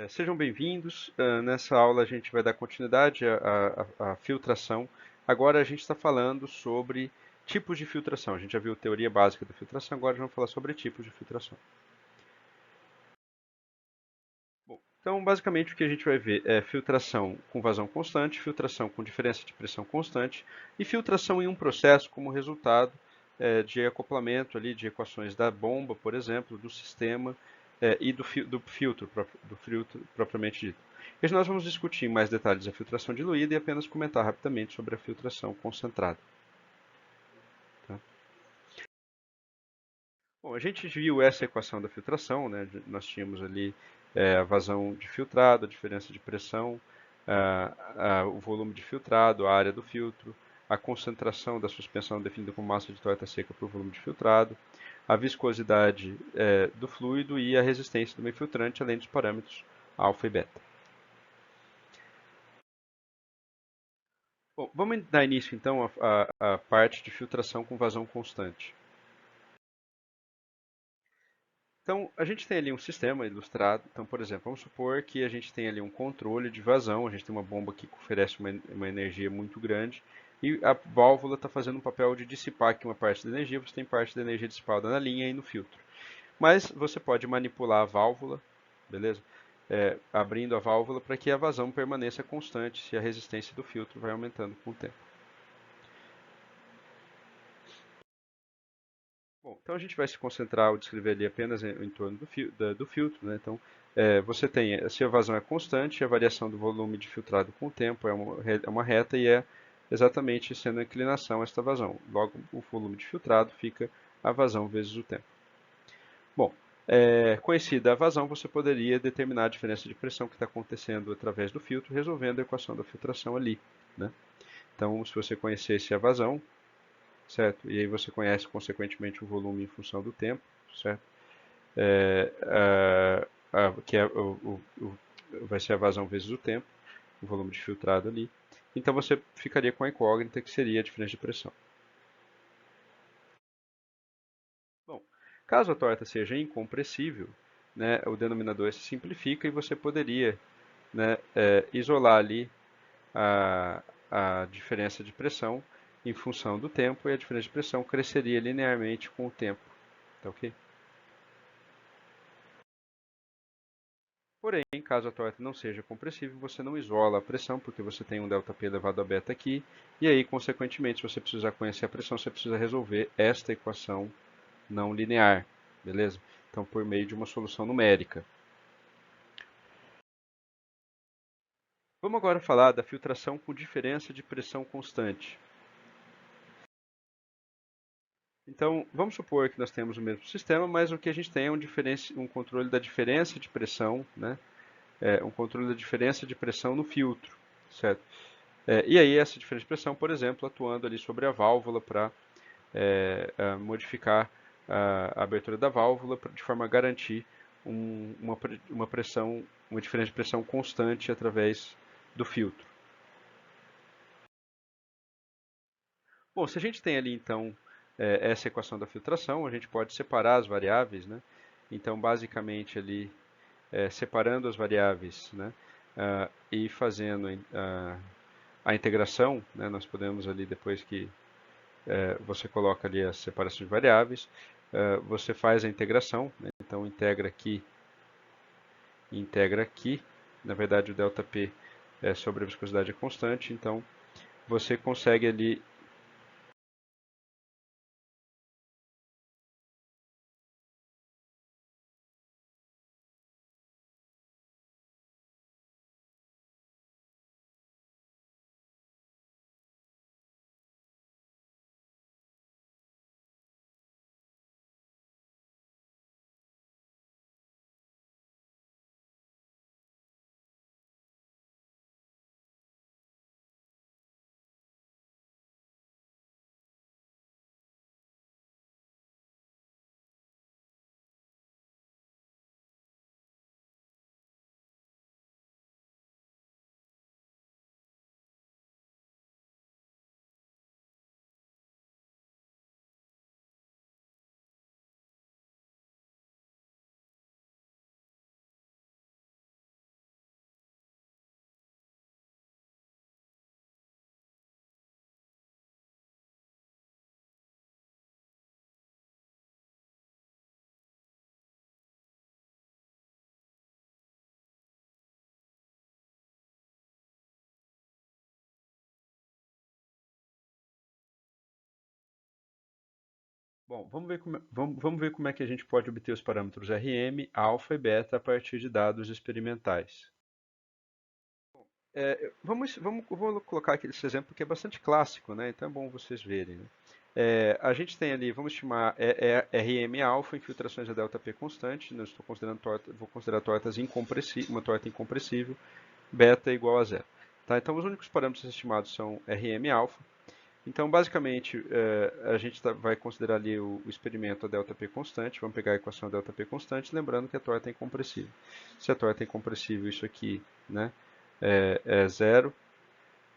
Sejam bem-vindos. Nessa aula a gente vai dar continuidade à filtração. Agora a gente está falando sobre tipos de filtração. A gente já viu a teoria básica da filtração, agora vamos falar sobre tipos de filtração. Bom, então, basicamente, o que a gente vai ver é filtração com vazão constante, filtração com diferença de pressão constante e filtração em um processo como resultado de acoplamento ali de equações da bomba, por exemplo, do sistema e do filtro propriamente dito. Hoje nós vamos discutir em mais detalhes a filtração diluída e apenas comentar rapidamente sobre a filtração concentrada. Tá? Bom, a gente viu essa equação da filtração, né? Nós tínhamos ali a vazão de filtrado, a diferença de pressão, o volume de filtrado, a área do filtro, a concentração da suspensão definida como massa de torta seca por volume de filtrado, a viscosidade do fluido e a resistência do meio filtrante, além dos parâmetros alfa e beta. Bom, vamos dar início então à parte de filtração com vazão constante. Então, a gente tem ali um sistema ilustrado. Então, por exemplo, vamos supor que a gente tem ali um controle de vazão, a gente tem uma bomba que oferece uma energia muito grande e a válvula está fazendo um papel de dissipar aqui uma parte da energia, você tem parte da energia dissipada na linha e no filtro. Mas você pode manipular a válvula, beleza? Abrindo a válvula para que a vazão permaneça constante se a resistência do filtro vai aumentando com o tempo. Bom, então a gente vai se concentrar ou descrever ali apenas em torno do filtro, né? Então, você tem, se a vazão é constante, a variação do volume de filtrado com o tempo é uma reta e é exatamente sendo a inclinação esta vazão. Logo, o volume de filtrado fica a vazão vezes o tempo. Bom, conhecida a vazão, você poderia determinar a diferença de pressão que está acontecendo através do filtro, resolvendo a equação da filtração ali, né? Então, se você conhecesse a vazão, certo? E aí você conhece, consequentemente, o volume em função do tempo, certo? É, que é vai ser a vazão vezes o tempo, o volume de filtrado ali. Então você ficaria com a incógnita que seria a diferença de pressão. Bom, caso a torta seja incompressível, né, o denominador se simplifica e você poderia, né, isolar ali a, a diferença de pressão em função do tempo e a diferença de pressão cresceria linearmente com o tempo. Tá ok? Porém, caso a torta não seja compressível, você não isola a pressão, porque você tem um ΔP elevado a beta aqui, e aí, consequentemente, se você precisar conhecer a pressão, você precisa resolver esta equação não linear, beleza? Então, por meio de uma solução numérica. Vamos agora falar da filtração com diferença de pressão constante. Então, vamos supor que nós temos o mesmo sistema, mas o que a gente tem é um controle da diferença de pressão, né? Um controle da diferença de pressão no filtro, certo? E aí essa diferença de pressão, por exemplo, atuando ali sobre a válvula para modificar a abertura da válvula de forma a garantir uma pressão, uma diferença de pressão constante através do filtro. Bom, se a gente tem ali então essa equação da filtração, a gente pode separar as variáveis, né? Então, basicamente ali separando as variáveis, né? E fazendo a integração, né? Nós podemos ali depois que você coloca ali a separação de variáveis, você faz a integração, né? Então integra aqui, na verdade o ΔP sobre a viscosidade é constante, então você consegue ali Bom, vamos ver como é que a gente pode obter os parâmetros RM, alfa e beta a partir de dados experimentais. Vou colocar aqui esse exemplo que é bastante clássico, né? Então é bom vocês verem, né? A gente tem ali, vamos estimar RM alfa, infiltrações a ΔP constante, não estou considerando torta, vou considerar tortas uma torta incompressível, beta igual a zero. Tá? Então os únicos parâmetros estimados são RM alfa. Então basicamente a gente vai considerar ali o experimento a ΔP constante, vamos pegar a equação ΔP constante, lembrando que a torta é incompressível. Se a torta é incompressível, isso aqui, né, é zero,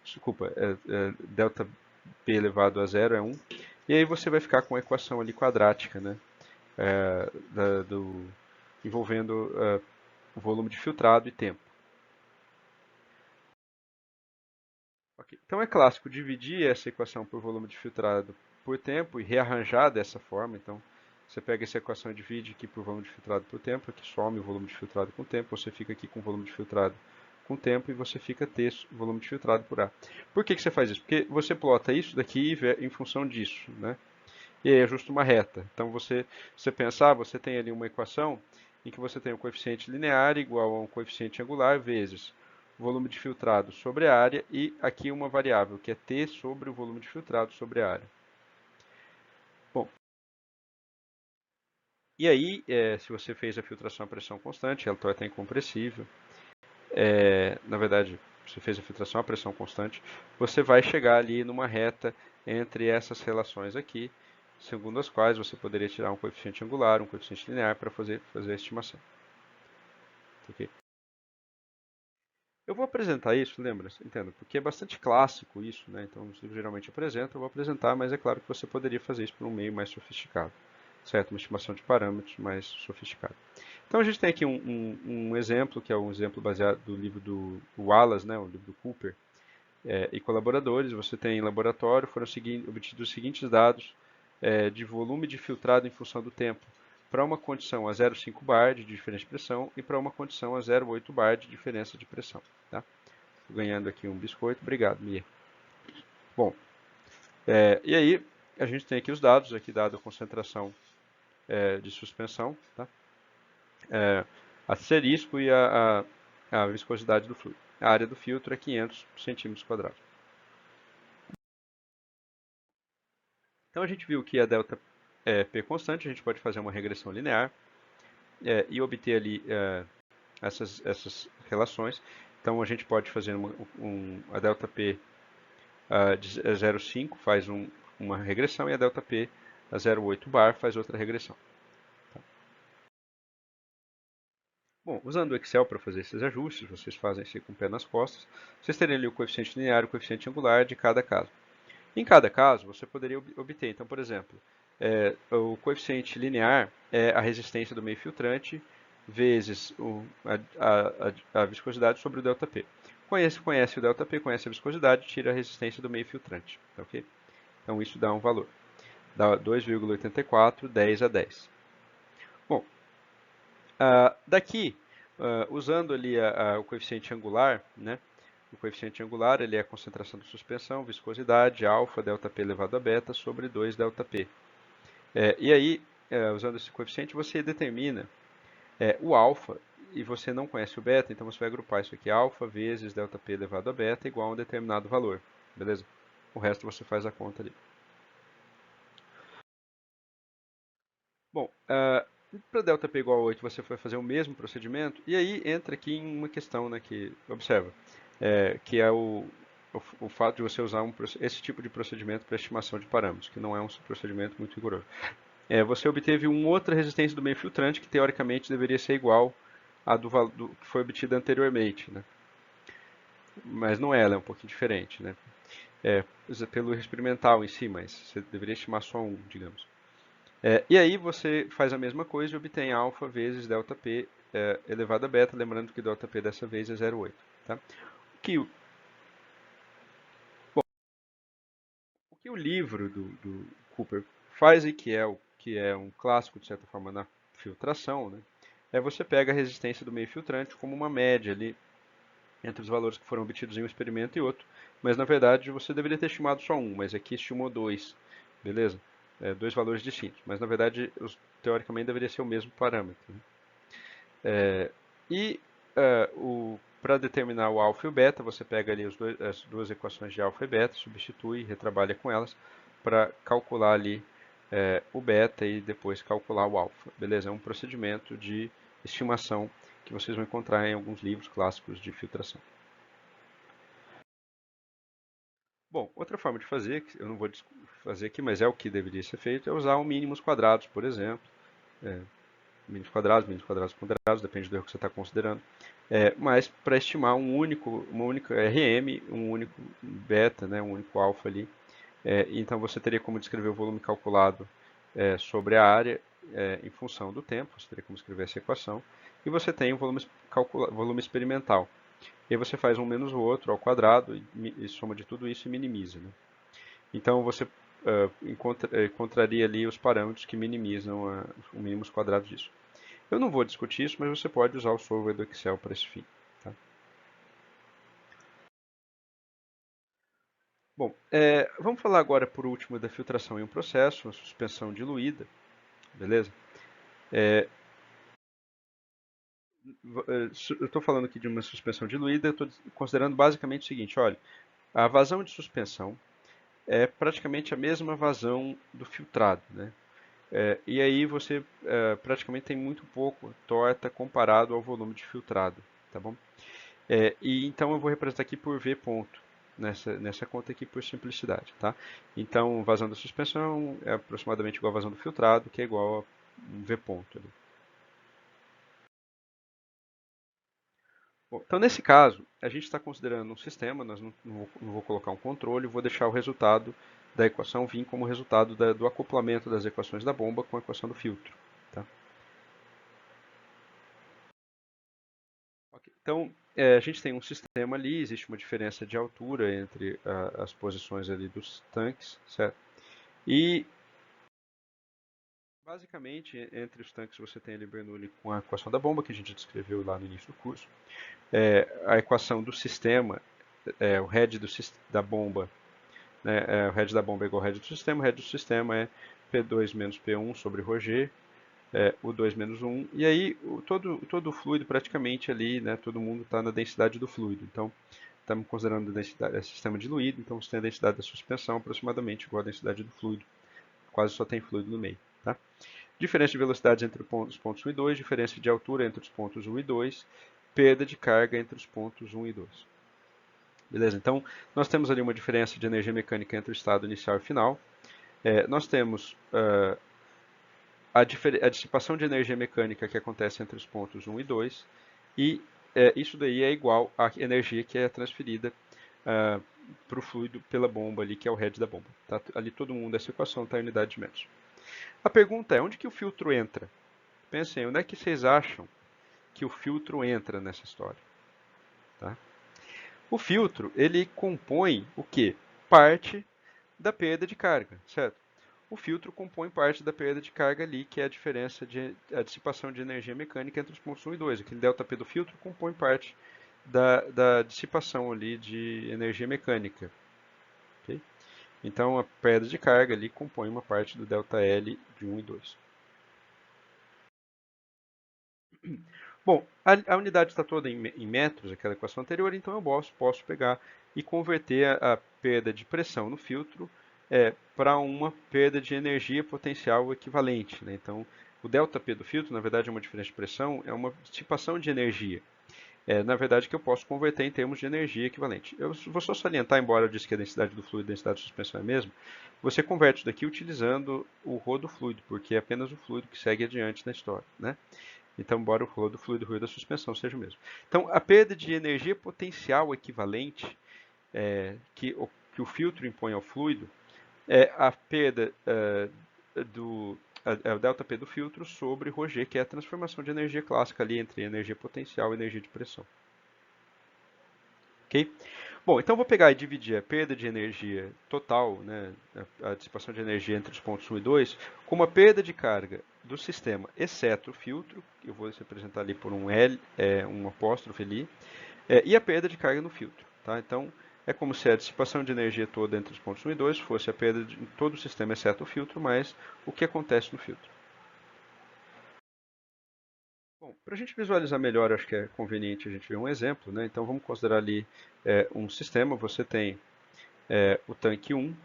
desculpa, delta p elevado a zero é 1. E aí você vai ficar com a equação ali quadrática, né, envolvendo o volume de filtrado e tempo. Okay. Então é clássico dividir essa equação por volume de filtrado por tempo e rearranjar dessa forma. Então você pega essa equação e divide aqui por volume de filtrado por tempo, aqui some o volume de filtrado com tempo, você fica aqui com o volume de filtrado com tempo e você fica ter o volume de filtrado por A. Por que você faz isso? Porque você plota isso daqui em função disso, né? E aí ajusta uma reta. Então você pensar, você tem ali uma equação em que você tem um coeficiente linear igual a um coeficiente angular vezes o volume de filtrado sobre a área e aqui uma variável que é T sobre o volume de filtrado sobre a área. Bom, e aí, se você fez a filtração a pressão constante, ela torta é incompressível, na verdade, você fez a filtração a pressão constante, você vai chegar ali numa reta entre essas relações aqui, segundo as quais você poderia tirar um coeficiente angular, um coeficiente linear para fazer a estimação. Okay? Eu vou apresentar isso, lembra? Entenda, porque é bastante clássico isso, né? Então, os livros geralmente apresentam, eu vou apresentar, mas é claro que você poderia fazer isso por um meio mais sofisticado, certo? Uma estimação de parâmetros mais sofisticada. Então, a gente tem aqui um exemplo, que é um exemplo baseado do livro do Wallace, né? O livro do Cooper, e colaboradores. Você tem em laboratório, foram obtidos os seguintes dados de volume de filtrado em função do tempo para uma condição a 0,5 bar de diferença de pressão e para uma condição a 0,8 bar de diferença de pressão. Tá? Tô ganhando aqui um biscoito. Obrigado, Mia. Bom, e aí a gente tem aqui os dados, aqui dado a concentração de suspensão, tá? Asterisco e a viscosidade do fluido. A área do filtro é 500 centímetros quadrados. Então a gente viu que a delta P constante, a gente pode fazer uma regressão linear e obter ali essas relações. Então a gente pode fazer a delta P de 0,5 faz uma regressão e a delta P a 0,8 bar faz outra regressão. Tá? Bom, usando o Excel para fazer esses ajustes, vocês fazem isso com o pé nas costas, vocês teriam ali o coeficiente linear e o coeficiente angular de cada caso. Em cada caso, você poderia obter, então, por exemplo, o coeficiente linear é a resistência do meio filtrante vezes a viscosidade sobre o ΔP. Conhece o ΔP, conhece a viscosidade, tira a resistência do meio filtrante. Tá, okay? Então isso dá um valor. Dá 2,84, 10 a 10. Bom, daqui, usando ali o coeficiente angular, né? O coeficiente angular ele é a concentração de suspensão, viscosidade, alfa, ΔP elevado a beta, sobre 2 ΔP. E aí, usando esse coeficiente, você determina o alfa, e você não conhece o beta, então você vai agrupar isso aqui, alfa vezes ΔP elevado a beta, igual a um determinado valor, beleza? O resto você faz a conta ali. Bom, para ΔP igual a 8, você vai fazer o mesmo procedimento, e aí entra aqui em uma questão, né, que observa, que é o fato de você usar esse tipo de procedimento para estimação de parâmetros, que não é um procedimento muito rigoroso. Você obteve uma outra resistência do meio filtrante que teoricamente deveria ser igual à do que foi obtida anteriormente, né? Mas não é, ela é um pouquinho diferente, né? Pelo experimental em si, mas você deveria estimar só um, digamos. E aí você faz a mesma coisa e obtém alfa vezes ΔP elevado a beta, lembrando que ΔP dessa vez é 0,8. Tá? O que o livro do Cooper faz e que é um clássico, de certa forma, na filtração, né? Você pega a resistência do meio filtrante como uma média ali entre os valores que foram obtidos em um experimento e outro, mas na verdade você deveria ter estimado só um, mas aqui estimou dois, beleza? dois valores distintos, mas na verdade, teoricamente, deveria ser o mesmo parâmetro, né? E para determinar o alfa e o beta, você pega ali as duas equações de alfa e beta, substitui e retrabalha com elas para calcular ali o beta e depois calcular o alfa. Beleza? É um procedimento de estimação que vocês vão encontrar em alguns livros clássicos de filtração. Bom, outra forma de fazer, que eu não vou fazer aqui, mas é o que deveria ser feito, é usar o mínimos quadrados, por exemplo. Mínimos quadrados ponderados, depende do erro que você está considerando. Mas para estimar uma única RM, um único beta, né, um único alfa ali. Então você teria como descrever o volume calculado sobre a área em função do tempo, você teria como escrever essa equação. E você tem o volume experimental. E aí você faz um menos o outro ao quadrado e soma de tudo isso e minimiza, né? Então você encontraria ali os parâmetros que minimizam os mínimos quadrados disso. Eu não vou discutir isso, mas você pode usar o software do Excel para esse fim. Tá? Bom, vamos falar agora por último da filtração em um processo, a suspensão diluída, beleza? Eu estou falando aqui de uma suspensão diluída, eu estou considerando basicamente o seguinte, olha, a vazão de suspensão é praticamente a mesma vazão do filtrado, né? E aí você praticamente tem muito pouco torta comparado ao volume de filtrado, tá bom? E então eu vou representar aqui por V ponto, nessa conta aqui por simplicidade, tá? Então, vazão da suspensão é aproximadamente igual a vazão do filtrado, que é igual a um V ponto ali. Bom, então, nesse caso, a gente está considerando um sistema, nós não vou colocar um controle, vou deixar o resultado da equação vir como resultado do acoplamento das equações da bomba com a equação do filtro. Tá? Ok. Então, a gente tem um sistema ali, existe uma diferença de altura entre as posições ali dos tanques, certo? E, basicamente, entre os tanques você tem ali Bernoulli com a equação da bomba, que a gente descreveu lá no início do curso. A equação do sistema, o head da bomba, né, o head da bomba é igual ao head do sistema, o head do sistema é P2 menos P1 sobre ρg, o 2 menos 1, e aí todo o fluido praticamente ali, né, todo mundo está na densidade do fluido. Então, estamos considerando a densidade, sistema diluído, então você tem a densidade da suspensão aproximadamente igual à densidade do fluido, quase só tem fluido no meio. Tá? Diferença de velocidades entre os pontos 1 e 2, diferença de altura entre os pontos 1 e 2, perda de carga entre os pontos 1 e 2. Beleza? Então, nós temos ali uma diferença de energia mecânica entre o estado inicial e final. Nós temos a dissipação de energia mecânica que acontece entre os pontos 1 e 2, e isso daí é igual à energia que é transferida para o fluido pela bomba ali, que é o head da bomba. Tá? Ali todo mundo, essa equação está em unidade de metros. A pergunta é, onde que o filtro entra? Pensem, onde é que vocês acham que o filtro entra nessa história? Tá? O filtro, ele compõe o quê? Parte da perda de carga, certo? O filtro compõe parte da perda de carga ali, que é a diferença a dissipação de energia mecânica entre os pontos 1 e 2. Aquele ΔP do filtro compõe parte da dissipação ali de energia mecânica. Okay? Então, a perda de carga ali compõe uma parte do ΔL de 1 e 2. Bom, a unidade está toda em metros, aquela equação anterior, então eu posso pegar e converter a perda de pressão no filtro para uma perda de energia potencial equivalente. Né? Então, o ΔP do filtro, na verdade, é uma diferença de pressão, é uma dissipação de energia. Na verdade, que eu posso converter em termos de energia equivalente. Eu vou só salientar, embora eu disse que a densidade do fluido e a densidade de suspensão é a mesma, você converte isso daqui utilizando o ρ do fluido, porque é apenas o fluido que segue adiante na história. Né? Então, embora o ρ do fluido e o ρ da suspensão seja o mesmo. Então, a perda de energia potencial equivalente que o filtro impõe ao fluido é a perda o ΔP do filtro sobre ρg, que é a transformação de energia clássica ali entre energia potencial e energia de pressão. Ok? Bom, então vou pegar e dividir a perda de energia total, né, a dissipação de energia entre os pontos 1 e 2, com uma perda de carga do sistema, exceto o filtro, que eu vou representar ali por um L, um apóstrofe ali, e a perda de carga no filtro. Tá? Então, é como se a dissipação de energia toda entre os pontos 1 e 2 fosse a perda de todo o sistema, exceto o filtro, mais o que acontece no filtro. Bom, para a gente visualizar melhor, acho que é conveniente a gente ver um exemplo, né? Então vamos considerar ali um sistema. Você tem o tanque 1,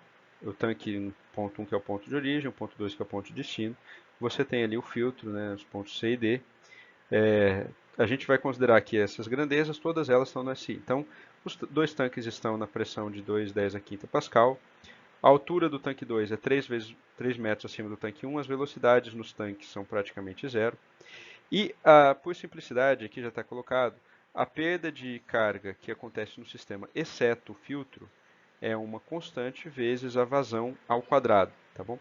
o tanque ponto 1 que é o ponto de origem, o ponto 2 que é o ponto de destino. Você tem ali o filtro, né, os pontos C e D. A gente vai considerar que essas grandezas, todas elas estão no SI. Então, os dois tanques estão na pressão de 2,10 a quinta Pascal. A altura do tanque 2 é 3 metros acima do tanque 1. As velocidades nos tanques são praticamente zero. E, por simplicidade, aqui já está colocado, a perda de carga que acontece no sistema, exceto o filtro, é uma constante vezes a vazão ao quadrado, tá bom?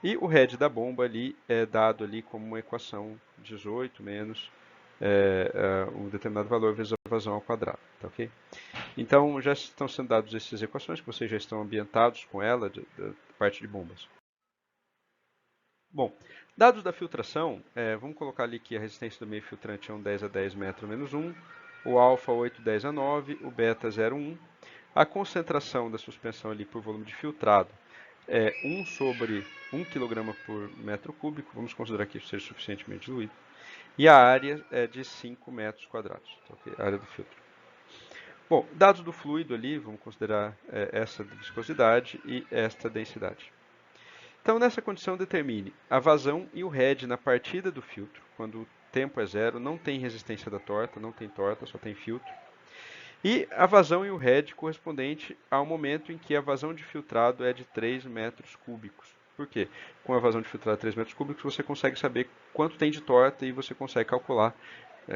E o head da bomba ali é dado ali como uma equação 18 menos um determinado valor vezes a vazão ao quadrado, tá ok? Então já estão sendo dadas essas equações, que vocês já estão ambientados com ela, da parte de bombas. Bom, dados da filtração, vamos colocar ali que a resistência do meio filtrante é um 10 a 10 metro menos 1, o alfa 8, 10 a 9, o beta 0,1. A concentração da suspensão ali por volume de filtrado é 1 sobre 1 kg por metro cúbico, vamos considerar que isso seja suficientemente diluído. E a área é de 5 metros quadrados, tá okay? A área do filtro. Bom, dados do fluido ali, vamos considerar essa viscosidade e esta densidade. Então, nessa condição, determine a vazão e o head na partida do filtro, quando o tempo é zero, não tem resistência da torta, não tem torta, só tem filtro. E a vazão e o head correspondente ao momento em que a vazão de filtrado é de 3 metros cúbicos. Por quê? Com a vazão de filtrado de 3 metros cúbicos, você consegue saber quanto tem de torta e você consegue calcular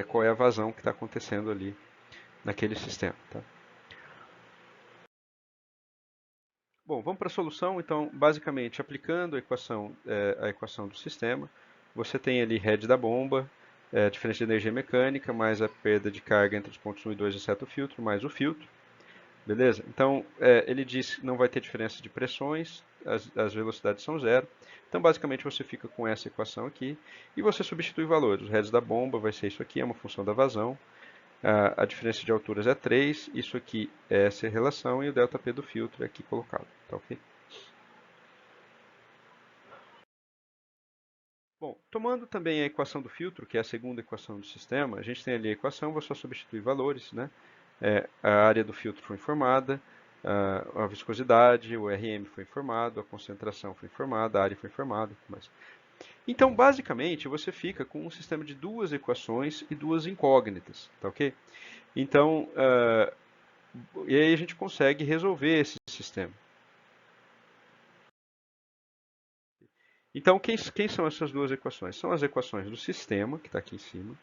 qual é a vazão que está acontecendo ali naquele sistema. Tá? Bom, vamos para a solução. Então, basicamente, aplicando a equação do sistema, você tem ali head da bomba, a diferença de energia mecânica, mais a perda de carga entre os pontos 1 e 2, exceto o filtro, mais o filtro. Beleza? Então, ele diz que não vai ter diferença de pressões, as velocidades são zero. Então, basicamente, você fica com essa equação aqui e você substitui valores. Os heads da bomba vai ser isso aqui, é uma função da vazão. A diferença de alturas é 3, isso aqui é essa relação e o ΔP do filtro é aqui colocado. Tá ok? Bom, tomando também a equação do filtro, que é a segunda equação do sistema, a gente tem ali a equação, vou só substituir valores, né? A área do filtro foi informada, a viscosidade, o RM foi informado, a concentração foi informada, a área foi informada, mas então, basicamente, você fica com um sistema de duas equações e duas incógnitas, tá ok? Então, e aí a gente consegue resolver esse sistema. Então, quem são essas duas equações? São as equações do sistema, que está aqui em cima,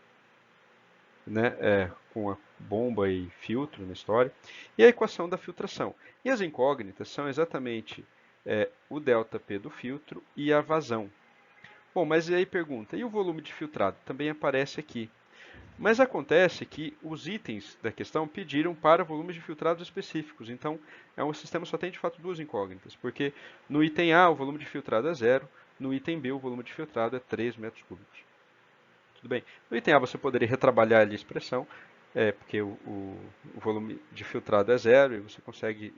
né, com a bomba e filtro na história, e a equação da filtração. E as incógnitas são exatamente o ΔP do filtro e a vazão. Bom, mas e aí pergunta, e o volume de filtrado? Também aparece aqui. Mas acontece que os itens da questão pediram para volumes de filtrados específicos. Então, um sistema só tem de fato duas incógnitas, porque no item A o volume de filtrado é zero, no item B o volume de filtrado é 3 metros cúbicos. Tudo bem. No item A você poderia retrabalhar ali a expressão, porque o volume de filtrado é zero e você consegue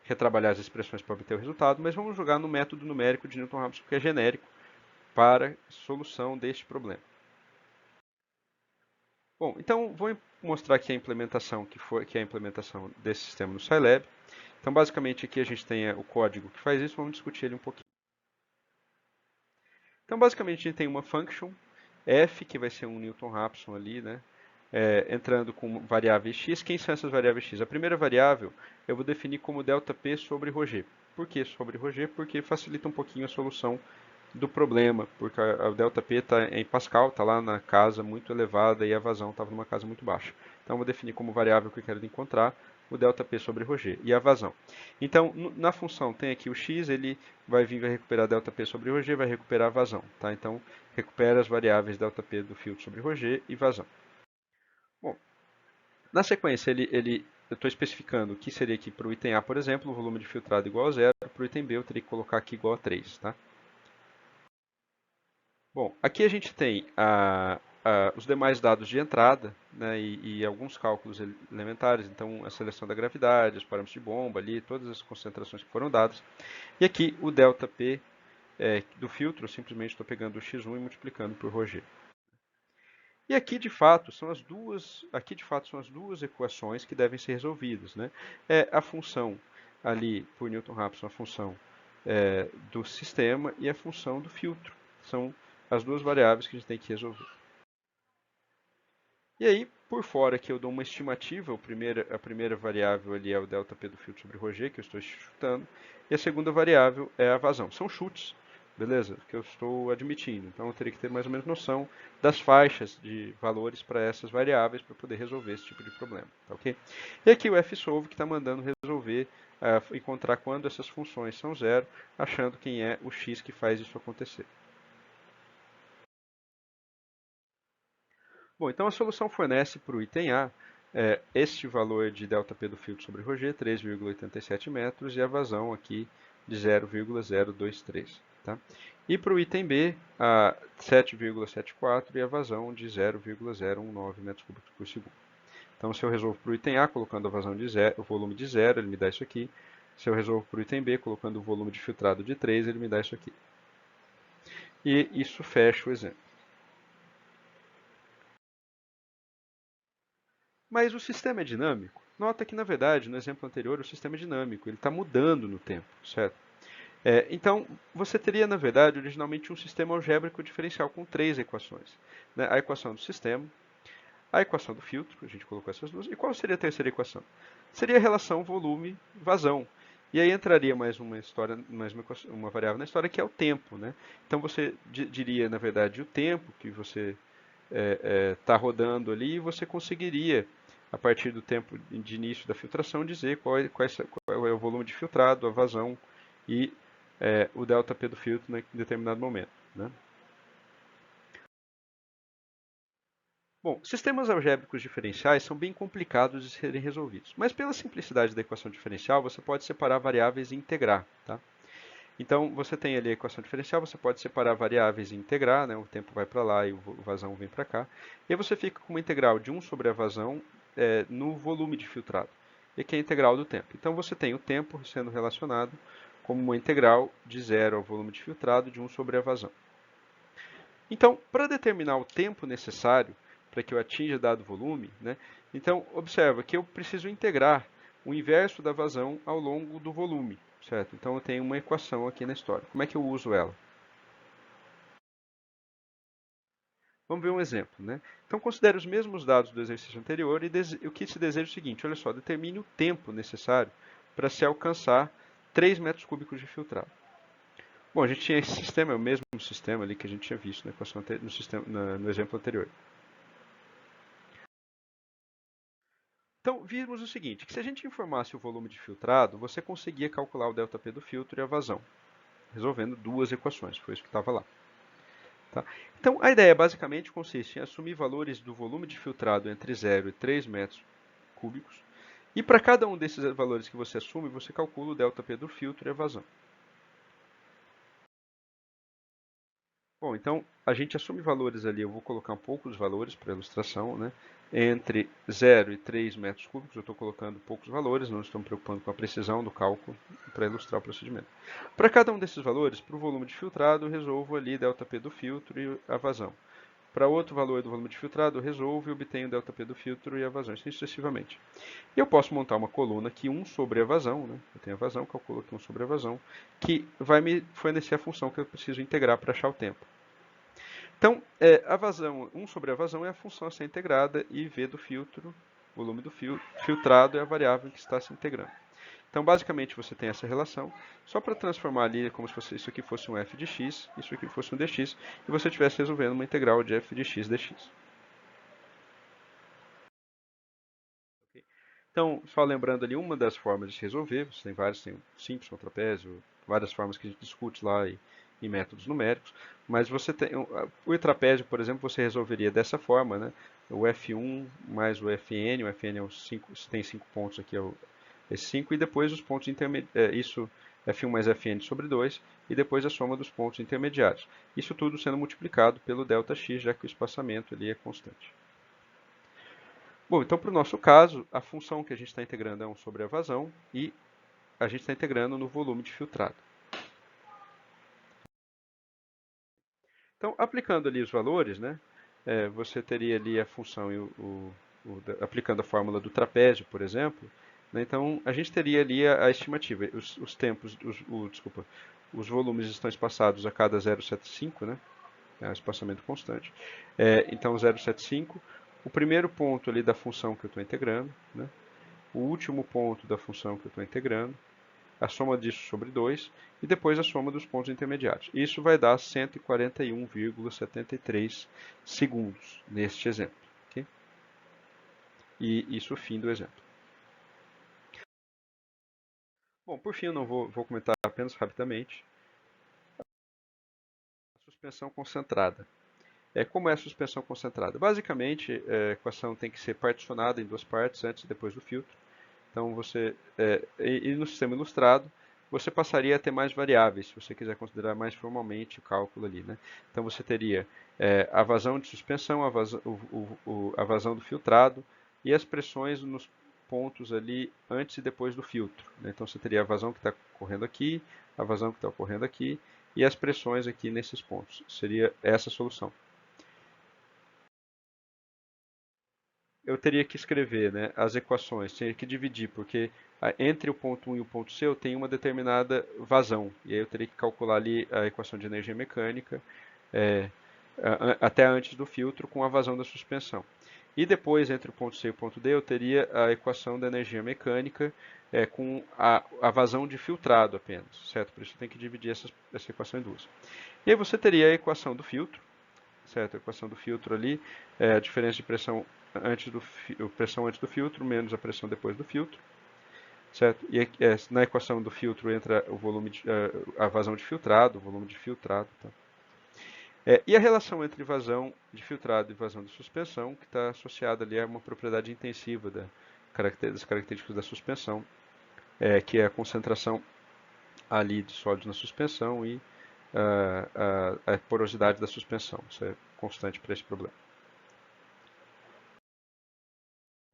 retrabalhar as expressões para obter o resultado, mas vamos jogar no método numérico de Newton-Raphson, que é genérico para solução deste problema. Bom, então vou mostrar aqui a implementação que é a implementação desse sistema no Scilab. Então, basicamente, aqui a gente tem o código que faz isso, vamos discutir ele um pouquinho. Então, basicamente, a gente tem uma function f, que vai ser um Newton-Raphson ali, né? Entrando com variáveis x. Quem são essas variáveis x? A primeira variável eu vou definir como ΔP sobre ρg. Por que sobre ρg? Porque facilita um pouquinho a solução do problema, porque a ΔP está em Pascal, está lá na casa muito elevada e a vazão estava numa casa muito baixa. Então, eu vou definir como variável que eu quero encontrar o ΔP sobre ρg e a vazão. Então, na função tem aqui o x, ele vai vir vai recuperar ΔP sobre ρg, vai recuperar a vazão. Tá? Então, recupera as variáveis ΔP do filtro sobre ρg e vazão. Bom, na sequência, eu estou especificando o que seria aqui para o item A, por exemplo, o volume de filtrado igual a zero. Para o item B, eu teria que colocar aqui igual a 3. Tá? Bom, aqui a gente tem os demais dados de entrada, né, e alguns cálculos elementares, então a seleção da gravidade, os parâmetros de bomba ali, todas as concentrações que foram dadas. E aqui o ΔP do filtro, eu simplesmente estou pegando o x1 e multiplicando por ρg. E aqui de fato são as duas equações que devem ser resolvidas, né? É a função ali por Newton-Raphson, a função do sistema e a função do filtro. São as duas variáveis que a gente tem que resolver. E aí, por fora aqui eu dou uma estimativa, a primeira variável ali é o ΔP do filtro sobre ρg, que eu estou chutando, e a segunda variável é a vazão. São chutes, beleza? Que eu estou admitindo. Então eu teria que ter mais ou menos noção das faixas de valores para essas variáveis para poder resolver esse tipo de problema, tá ok? E aqui o fsolve que está mandando resolver, encontrar quando essas funções são zero, achando quem é o x que faz isso acontecer. Bom, então a solução fornece para o item A este valor de ΔP do filtro sobre ρg, 3,87 metros, e a vazão aqui de 0,023. Tá? E para o item B, a 7,74 e a vazão de 0,019 metros cúbicos por segundo. Então, se eu resolvo para o item A, colocando a vazão de zero, o volume de 0, ele me dá isso aqui. Se eu resolvo para o item B, colocando o volume de filtrado de 3, ele me dá isso aqui. E isso fecha o exemplo. Mas o sistema é dinâmico? Nota que, na verdade, no exemplo anterior, o sistema é dinâmico, ele está mudando no tempo, certo? Então, você teria, na verdade, originalmente um sistema algébrico diferencial com três equações, né? A equação do sistema, a equação do filtro, a gente colocou essas duas, e qual seria a terceira equação? Seria a relação volume-vazão. E aí entraria mais uma história, uma variável na história, que é o tempo, né? Então você diria, na verdade, o tempo que você está rodando ali, e você conseguiria, a partir do tempo de início da filtração, dizer qual é o volume de filtrado, a vazão e o ΔP do filtro em determinado momento, né? Bom, sistemas algébricos diferenciais são bem complicados de serem resolvidos, mas pela simplicidade da equação diferencial, você pode separar variáveis e integrar, tá? Então, você tem ali a equação diferencial, você pode separar variáveis e integrar, né? O tempo vai para lá e o vazão vem para cá. E aí você fica com uma integral de 1 sobre a vazão no volume de filtrado, e que é a integral do tempo. Então, você tem o tempo sendo relacionado como uma integral de 0 ao volume de filtrado de 1 sobre a vazão. Então, para determinar o tempo necessário para que eu atinja dado volume, né? Então, observa que eu preciso integrar o inverso da vazão ao longo do volume, certo? Então, eu tenho uma equação aqui na história. Como é que eu uso ela? Vamos ver um exemplo, né? Então, considere os mesmos dados do exercício anterior e o que se deseja é o seguinte, olha só, determine o tempo necessário para se alcançar 3 metros cúbicos de filtrado. Bom, a gente tinha esse sistema, é o mesmo sistema ali que a gente tinha visto na equação no exemplo anterior. Então, vimos o seguinte, que se a gente informasse o volume de filtrado, você conseguia calcular o ΔP do filtro e a vazão, resolvendo duas equações, foi isso que estava lá. Tá? Então, a ideia basicamente consiste em assumir valores do volume de filtrado entre 0 e 3 metros cúbicos, e para cada um desses valores que você assume, você calcula o ΔP do filtro e a vazão. Bom, então a gente assume valores ali, eu vou colocar um pouco os valores para ilustração, né? Entre 0 e 3 metros cúbicos, eu estou colocando poucos valores, não estou me preocupando com a precisão do cálculo para ilustrar o procedimento. Para cada um desses valores, para o volume de filtrado, eu resolvo ali ΔP do filtro e a vazão. Para outro valor do volume de filtrado, eu resolvo e obtenho o ΔP do filtro e a vazão, assim sucessivamente. E eu posso montar uma coluna aqui 1 sobre a vazão, né? Eu tenho a vazão, calculo aqui 1 sobre a vazão, que vai me fornecer a função que eu preciso integrar para achar o tempo. Então, a vazão, 1 sobre a vazão é a função a ser integrada e V do filtro, volume do filtrado é a variável que está se integrando. Então, basicamente, você tem essa relação, só para transformar ali como se isso aqui fosse um f de x, isso aqui fosse um dx, e você estivesse resolvendo uma integral de f de x dx. Então, só lembrando ali uma das formas de se resolver, você tem várias, tem o simples, o trapézio, várias formas que a gente discute lá em métodos numéricos, mas você tem o trapézio, por exemplo, você resolveria dessa forma, né? O F1 mais o Fn é os 5, tem 5 pontos aqui, esse 5, e depois os pontos intermediários, isso F1 mais Fn sobre 2, e depois a soma dos pontos intermediários. Isso tudo sendo multiplicado pelo ΔX, já que o espaçamento ali é constante. Bom, então para o nosso caso, a função que a gente está integrando é 1 sobre a vazão, e a gente está integrando no volume de filtrado. Então, aplicando ali os valores, né, você teria ali a função, aplicando a fórmula do trapézio, por exemplo, né, então a gente teria ali a estimativa. Os tempos, desculpa, os volumes estão espaçados a cada 0,75, né, é um espaçamento constante. Então, 0,75, o primeiro ponto ali da função que eu estou integrando, né, o último ponto da função que eu estou integrando, a soma disso sobre 2 e depois a soma dos pontos intermediários. Isso vai dar 141,73 segundos neste exemplo. Okay? E isso é o fim do exemplo. Bom, por fim, eu não vou comentar apenas rapidamente. A suspensão concentrada. Como é a suspensão concentrada? Basicamente, a equação tem que ser particionada em duas partes, antes e depois do filtro. Então, e no sistema ilustrado, você passaria a ter mais variáveis, se você quiser considerar mais formalmente o cálculo ali, né? Então, você teria a vazão de suspensão, a vazão do filtrado e as pressões nos pontos ali antes e depois do filtro, né? Então, você teria a vazão que está ocorrendo aqui, a vazão que está ocorrendo aqui e as pressões aqui nesses pontos. Seria essa a solução. Eu teria que escrever, né, as equações, teria que dividir, porque entre o ponto 1 e o ponto C eu tenho uma determinada vazão, e aí eu teria que calcular ali a equação de energia mecânica é, até antes do filtro com a vazão da suspensão. E depois, entre o ponto C e o ponto D, eu teria a equação da energia mecânica com a vazão de filtrado apenas, certo? Por isso eu tenho que dividir essa equação em duas. E aí você teria a equação do filtro, certo? A equação do filtro ali, a diferença de pressão pressão antes do filtro menos a pressão depois do filtro, certo? E na equação do filtro entra o volume a vazão de filtrado, o volume de filtrado, tá? E a relação entre vazão de filtrado e vazão de suspensão, que está associada ali a uma propriedade intensiva das características da suspensão, que é a concentração ali de sólidos na suspensão e a porosidade da suspensão. Isso é constante para esse problema.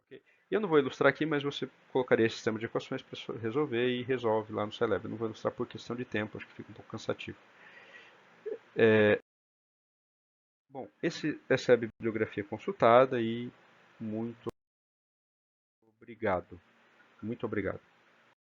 Ok? Eu não vou ilustrar aqui, mas você colocaria esse sistema de equações para resolver e resolve lá no Celeb. Eu não vou ilustrar por questão de tempo, acho que fica um pouco cansativo. Bom, essa é a bibliografia consultada e muito obrigado. Muito obrigado.